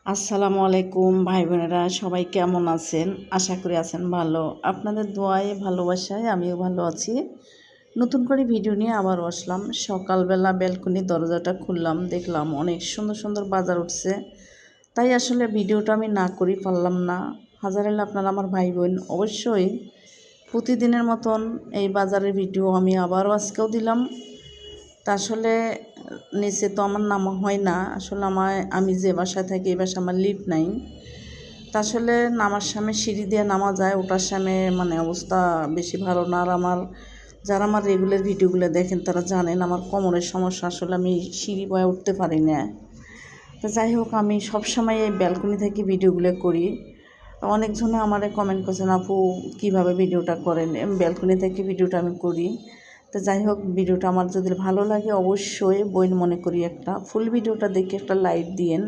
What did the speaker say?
আসসালামু আলাইকুম ভাই বোনেরা, সবাই কেমন আছেন? আশা করি আছেন ভালো। আপনাদের দোয়ায় ভালোবাসায় আমিও ভালো আছি। নতুন করে ভিডিও নিয়ে আবার আসলাম। সকালবেলা ব্যালকনির দরজাটা খুললাম, দেখলাম অনেক সুন্দর সুন্দর বাজার উঠছে। তাই আসলে ভিডিওটা আমি না করি পারলাম না। হাজার হলে আপনারা আমার ভাই বোন অবশ্যই প্রতিদিনের মতন এই বাজারের ভিডিও আমি আবারও আজকেও দিলাম। তা আসলে নিচে তো আমার নামা হয় না। আসলে আমি যে বাসায় থাকি এই বাসায় আমার লিফট নাই। তা আসলে নামার সময় সিঁড়ি দিয়ে নামা যায়, ওঠার সময় অবস্থা বেশি ভালো না। আর যারা আমার রেগুলার ভিডিওগুলো দেখেন তারা জানেন আমার কোমরের সমস্যা, আসলে আমি সিঁড়ি বয়ে উঠতে পারি না। তো যাই হোক, আমি সবসময় এই ব্যালকনি থেকে ভিডিওগুলো করি। অনেকজনে আমারে কমেন্ট করছেন, আপু কীভাবে ভিডিওটা করেন? ব্যালকনি থেকে ভিডিওটা আমি করি। তো যাই হোক, ভিডিওটা আমার যদি ভালো লাগে অবশ্যই বইন মনে করি একটা ফুল ভিডিওটা দেখে একটা লাইক দিয়েন।